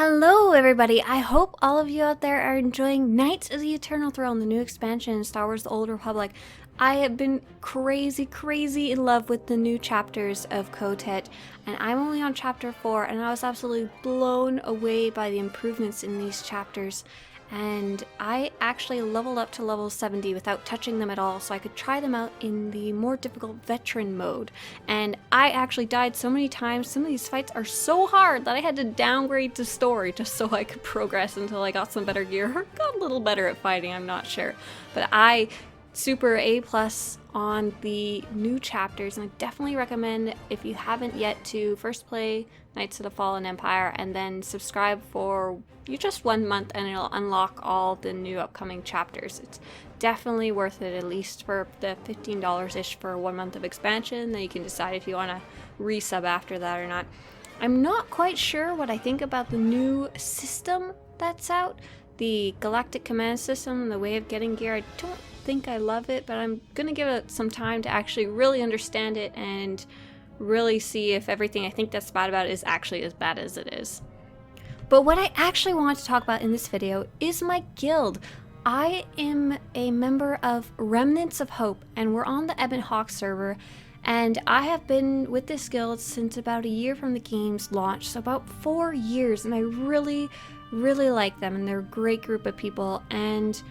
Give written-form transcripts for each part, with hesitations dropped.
Hello everybody, I hope all of you out there are enjoying Knights of the Eternal Throne, the new expansion in Star Wars The Old Republic. I have been crazy in love with the new chapters of Kotet, and I'm only on chapter 4, and I was absolutely blown away by the improvements in these chapters. And I actually leveled up to level 70 without touching them at all, so I could try them out in the more difficult veteran mode. And I actually died so many times. Some of these fights are so hard that I had to downgrade to story just so I could progress until I got some better gear. Or got a little better at fighting, I'm not sure. But I super A+ on the new chapters, and I definitely recommend, if you haven't yet, to first play Knights of the Fallen Empire and then subscribe for just 1 month, and it'll unlock all the new upcoming chapters. It's definitely worth it, at least for the $15-ish for 1 month of expansion. Then you can decide if you want to resub after that or not. I'm not quite sure what I think about the new system that's out, the Galactic Command System, the way of getting gear. I don't think I love it, but I'm gonna give it some time to actually really understand it and really see if everything I think that's bad about it is actually as bad as it is. But what I actually want to talk about in this video is my guild. I am a member of Remnants of Hope, and we're on the Ebon Hawk server, and I have been with this guild since about a year from the game's launch, so about 4 years, and I really like them, and they're a great group of people. And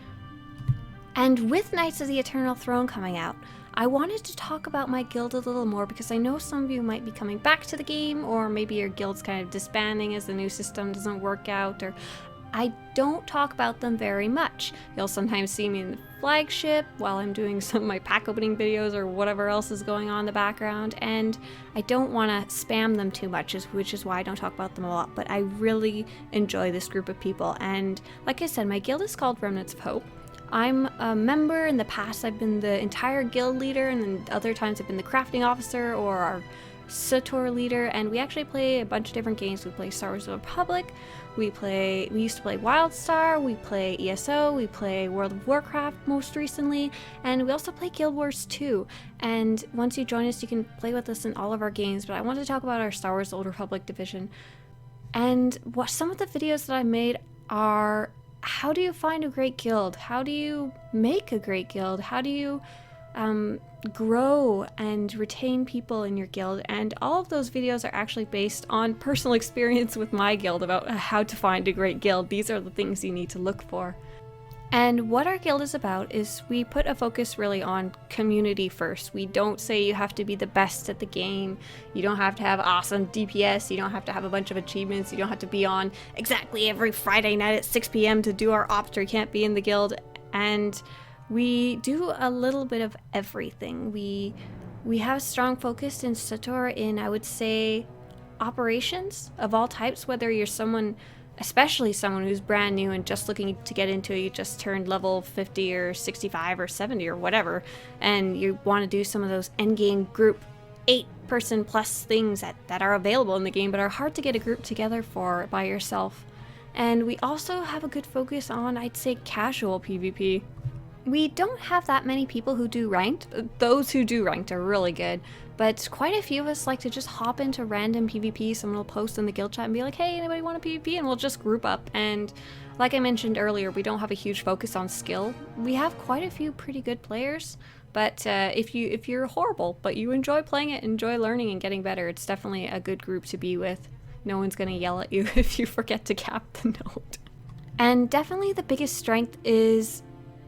with Knights of the Eternal Throne coming out, I wanted to talk about my guild a little more, because I know some of you might be coming back to the game, or maybe your guild's kind of disbanding as the new system doesn't work out, or I don't talk about them very much. You'll sometimes see me in the flagship while I'm doing some of my pack opening videos or whatever else is going on in the background, and I don't want to spam them too much, which is why I don't talk about them a lot. But I really enjoy this group of people, and like I said, my guild is called Remnants of Hope. I'm a member. In the past I've been the entire guild leader, and then other times I've been the crafting officer or our SWTOR leader, and we actually play a bunch of different games. We play Star Wars The Republic, we used to play WildStar, we play ESO, we play World of Warcraft most recently, and we also play Guild Wars 2. And once you join us, you can play with us in all of our games, but I want to talk about our Star Wars The Old Republic division. And what some of the videos that I made are, how do you find a great guild? How do you make a great guild? How do you grow and retain people in your guild? And all of those videos are actually based on personal experience with my guild about how to find a great guild. These are the things you need to look for. And what our guild is about is we put a focus really on community first. We don't say you have to be the best at the game. You don't have to have awesome DPS. You don't have to have a bunch of achievements. You don't have to be on exactly every Friday night at 6 p.m. to do our ops, or you can't be in the guild. And we do a little bit of everything. We have a strong focus in SWTOR in, I would say, operations of all types, whether you're someone, especially someone who's brand new and just looking to get into it. You just turned level 50 or 65 or 70 or whatever, and you want to do some of those endgame group 8-person plus things that are available in the game but are hard to get a group together for by yourself. And we also have a good focus on, I'd say, casual PvP. We don't have that many people who do ranked. Those who do ranked are really good, but quite a few of us like to just hop into random PvP. Someone will post in the guild chat and be like, hey, anybody want a PvP? And we'll just group up. And like I mentioned earlier, we don't have a huge focus on skill. We have quite a few pretty good players, but if you're horrible but you enjoy playing it, enjoy learning and getting better, it's definitely a good group to be with. No one's gonna yell at you if you forget to cap the note. And definitely the biggest strength is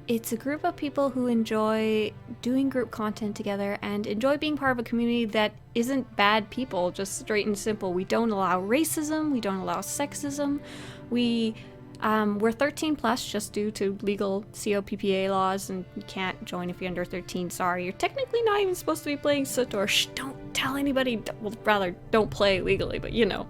it's a group of people who enjoy doing group content together and enjoy being part of a community that isn't bad people, just straight and simple. We don't allow racism, we don't allow sexism. We're 13 plus just due to legal COPPA laws, and you can't join if you're under 13. Sorry, you're technically not even supposed to be playing SWTOR. Shh, don't tell anybody. Well, rather, don't play legally, but you know.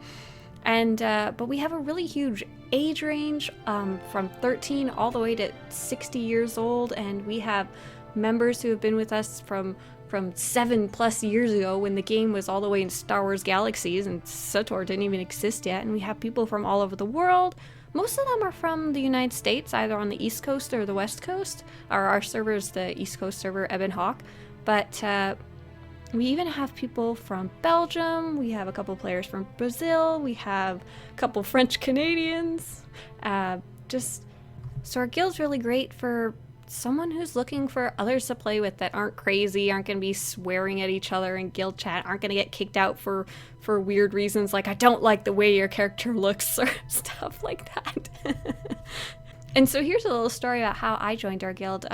And but we have a really huge age range, from 13 all the way to 60 years old, and we have members who have been with us from 7+ years ago when the game was all the way in Star Wars Galaxies and SWTOR didn't even exist yet. And we have people from all over the world. Most of them are from the United States, either on the East Coast or the West Coast. Our server is the East Coast server, Ebon Hawk, but We even have people from Belgium, we have a couple players from Brazil, we have a couple French Canadians. So our guild's really great for someone who's looking for others to play with that aren't crazy, aren't going to be swearing at each other in guild chat, aren't going to get kicked out for weird reasons like I don't like the way your character looks or stuff like that. And so here's a little story about how I joined our guild.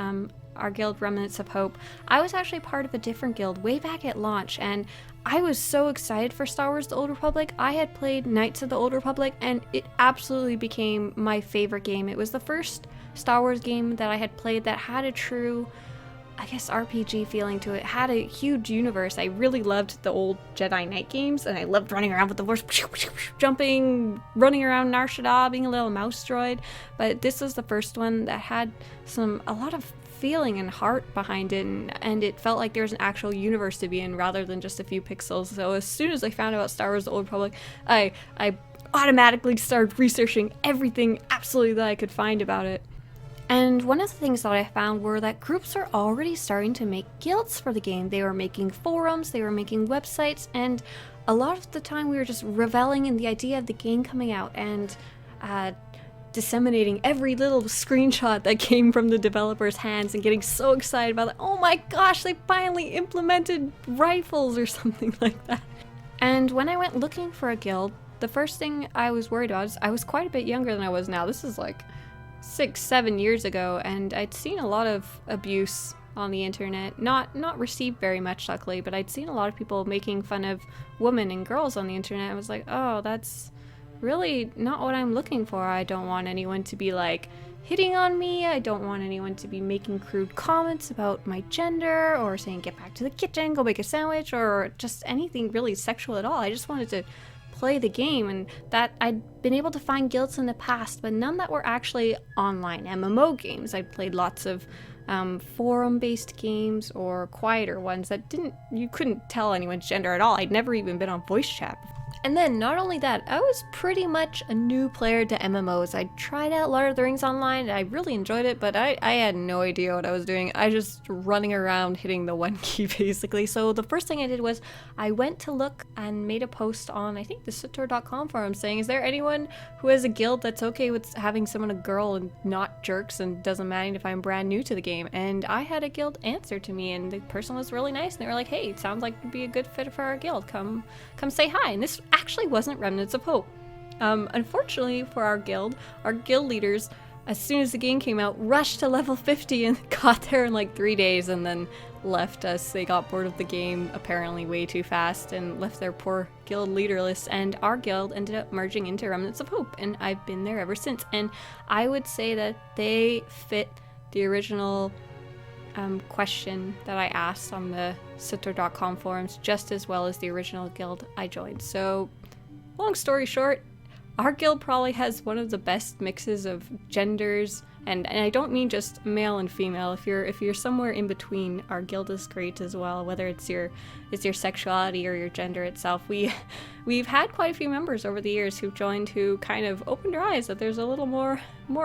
Our guild, Remnants of Hope. I was actually part of a different guild way back at launch, and I was so excited for Star Wars The Old Republic. I had played Knights of the Old Republic, and it absolutely became my favorite game. It was the first Star Wars game that I had played that had a true, I guess, RPG feeling to it. It had a huge universe. I really loved the old Jedi Knight games, and I loved running around with the Force, jumping, running around Nar Shaddaa, being a little mouse droid. But this was the first one that had a lot of feeling and heart behind it, and it felt like there was an actual universe to be in rather than just a few pixels. So as soon as I found out about Star Wars The Old Republic, I automatically started researching everything absolutely that I could find about it. And one of the things that I found were that groups are already starting to make guilds for the game. They were making forums, they were making websites, and a lot of the time we were just reveling in the idea of the game coming out and disseminating every little screenshot that came from the developers' hands and getting so excited about it. Oh my gosh, they finally implemented rifles or something like that. And when I went looking for a guild, the first thing I was worried about is I was quite a bit younger than I was now. This is like 6-7 years ago, and I'd seen a lot of abuse on the internet. Not received very much, luckily, but I'd seen a lot of people making fun of women and girls on the internet. I was like, oh, that's really not what I'm looking for. I don't want anyone to be like hitting on me. I don't want anyone to be making crude comments about my gender or saying get back to the kitchen, go make a sandwich, or just anything really sexual at all. I just wanted to play the game, and that I'd been able to find guilds in the past, but none that were actually online MMO games. I'd played lots of forum-based games or quieter ones that you couldn't tell anyone's gender at all. I'd never even been on voice chat. And then, not only that, I was pretty much a new player to MMOs. I tried out Lord of the Rings Online, and I really enjoyed it, but I had no idea what I was doing. I just running around hitting the one key, basically. So the first thing I did was I went to look and made a post on, I think, the SWTOR.com forum saying, is there anyone who has a guild that's okay with having someone a girl and not jerks and doesn't mind if I'm brand new to the game? And I had a guild answer to me, and the person was really nice, and they were like, hey, it sounds like you'd be a good fit for our guild. Come say hi. And this actually wasn't Remnants of Hope. Unfortunately for our guild leaders, as soon as the game came out, rushed to level 50 and got there in like 3 days and then left us. They got bored of the game apparently way too fast and left their poor guild leaderless, and our guild ended up merging into Remnants of Hope, and I've been there ever since. And I would say that they fit the original question that I asked on the SWTOR.com forums just as well as the original guild I joined. So, long story short, our guild probably has one of the best mixes of genders, and I don't mean just male and female. If you're somewhere in between, our guild is great as well, whether it's your sexuality or your gender itself. We've had quite a few members over the years who've joined who kind of opened our eyes that there's a little more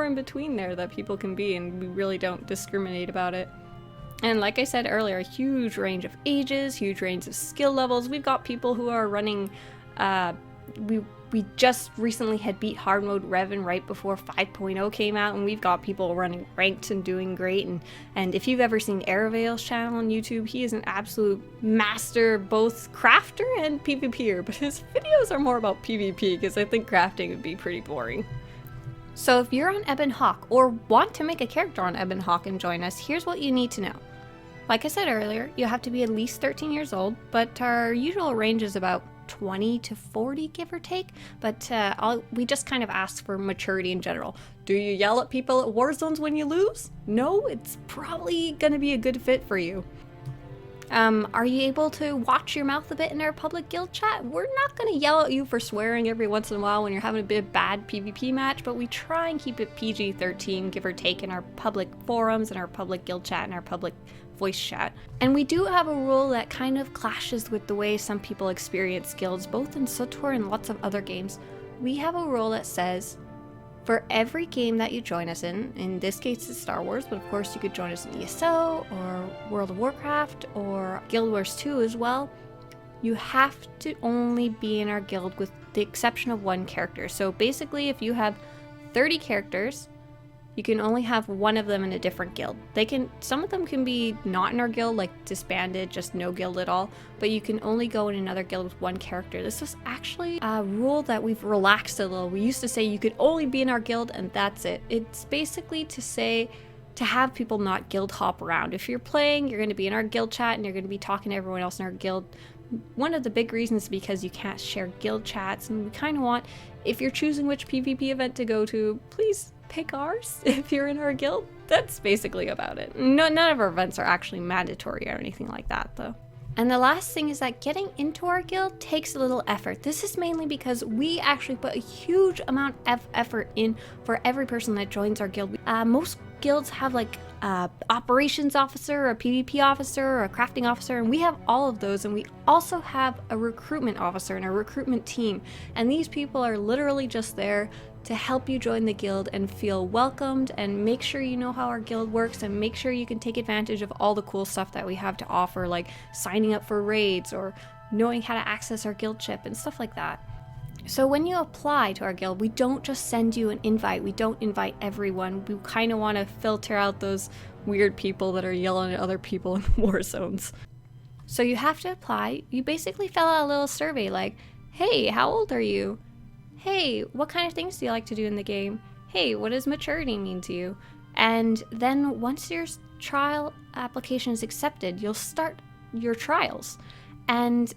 in between there that people can be, and we really don't discriminate about it. And like I said earlier, a huge range of ages, huge range of skill levels. We've got people who are running, we just recently had beat hard mode Revan right before 5.0 came out, and we've got people running ranked and doing great. And if you've ever seen Aravale's channel on YouTube, he is an absolute master, both crafter and PvPer, but his videos are more about PvP because I think crafting would be pretty boring. So if you're on Ebon Hawk or want to make a character on Ebon Hawk and join us, here's what you need to know. Like I said earlier, you have to be at least 13 years old, but our usual range is about 20 to 40, give or take. But we just kind of ask for maturity in general. Do you yell at people at war zones when you lose? No, it's probably gonna be a good fit for you. Are you able to watch your mouth a bit in our public guild chat? We're not going to yell at you for swearing every once in a while when you're having a bit of bad PvP match, but we try and keep it PG-13, give or take, in our public forums and our public guild chat and our public voice chat. And we do have a rule that kind of clashes with the way some people experience guilds, both in SWTOR and lots of other games. We have a rule that says For every game that you join us in this case it's Star Wars, but of course you could join us in ESO or World of Warcraft or Guild Wars 2 as well, you have to only be in our guild with the exception of one character. So basically if you have 30 characters, you can only have one of them in a different guild. Some of them can be not in our guild, like disbanded, just no guild at all, but you can only go in another guild with one character. This is actually a rule that we've relaxed a little. We used to say you could only be in our guild and that's it. It's basically to have people not guild hop around. If you're playing, you're going to be in our guild chat and you're going to be talking to everyone else in our guild. One of the big reasons is because you can't share guild chats, and we kind of want, if you're choosing which PvP event to go to, please pick ours if you're in our guild. That's basically about it. None of our events are actually mandatory or anything like that though. And the last thing is that getting into our guild takes a little effort. This is mainly because we actually put a huge amount of effort in for every person that joins our guild. Most guilds have like operations officer, a PvP officer, or a crafting officer, and we have all of those, and we also have a recruitment officer and a recruitment team, and these people are literally just there to help you join the guild and feel welcomed and make sure you know how our guild works and make sure you can take advantage of all the cool stuff that we have to offer, like signing up for raids or knowing how to access our guild chip and stuff like that. So when you apply to our guild, we don't just send you an invite. We don't invite everyone. We kind of want to filter out those weird people that are yelling at other people in war zones. So you have to apply. You basically fill out a little survey like, hey, how old are you? Hey, what kind of things do you like to do in the game? Hey, what does maturity mean to you? And then once your trial application is accepted, you'll start your trials. And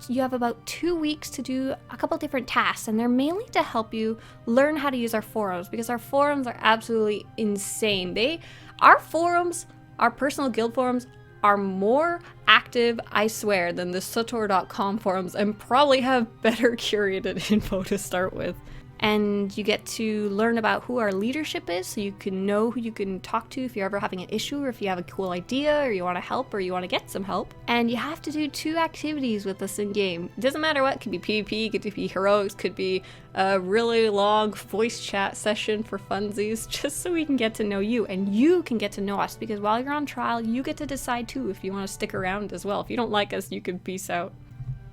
you have about 2 weeks to do a couple different tasks, and they're mainly to help you learn how to use our forums, because our forums are absolutely insane. Our forums, our personal guild forums, are more active, I swear, than the SWTOR.com forums, and probably have better curated info to start with. And you get to learn about who our leadership is, so you can know who you can talk to if you're ever having an issue, or if you have a cool idea, or you want to help, or you want to get some help. And you have to do 2 activities with us in game. It doesn't matter what, it could be PvP, it could be heroics, could be a really long voice chat session for funsies, just so we can get to know you, and you can get to know us, because while you're on trial, you get to decide too if you want to stick around as well. If you don't like us, you can peace out.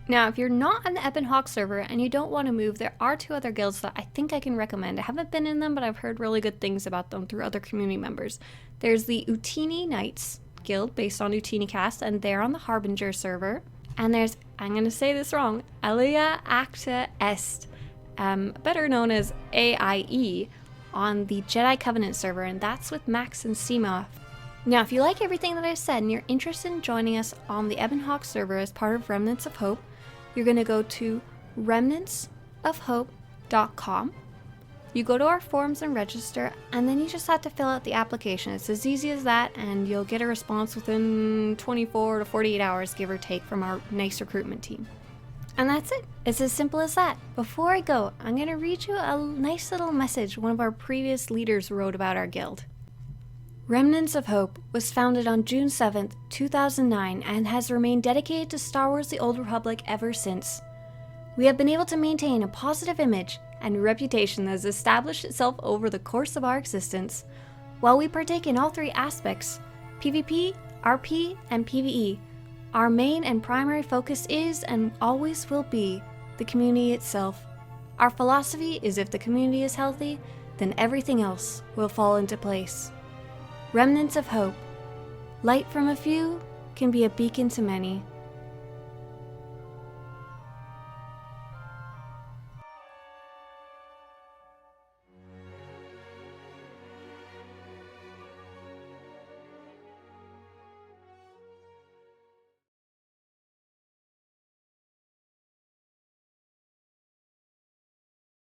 Now, if you're not on the Ebon Hawk server and you don't want to move, there are 2 other guilds that I think I can recommend. I haven't been in them, but I've heard really good things about them through other community members. There's the Utini Knights guild based on Utini cast, and they're on the Harbinger server. And there's, I'm going to say this wrong, Alia Acta Est, better known as AIE, on the Jedi Covenant server, and that's with Max and Seema. Now, if you like everything that I've said and you're interested in joining us on the Ebon Hawk server as part of Remnants of Hope, you're going to go to remnantsofhope.com. You go to our forums and register, and then you just have to fill out the application. It's as easy as that, and you'll get a response within 24 to 48 hours, give or take, from our nice recruitment team. And that's it. It's as simple as that. Before I go, I'm going to read you a nice little message one of our previous leaders wrote about our guild. Remnants of Hope was founded on June 7th, 2009 and has remained dedicated to Star Wars The Old Republic ever since. We have been able to maintain a positive image and reputation that has established itself over the course of our existence. While we partake in all 3 aspects, PvP, RP, and PvE, our main and primary focus is and always will be the community itself. Our philosophy is if the community is healthy, then everything else will fall into place. Remnants of Hope. Light from a few can be a beacon to many.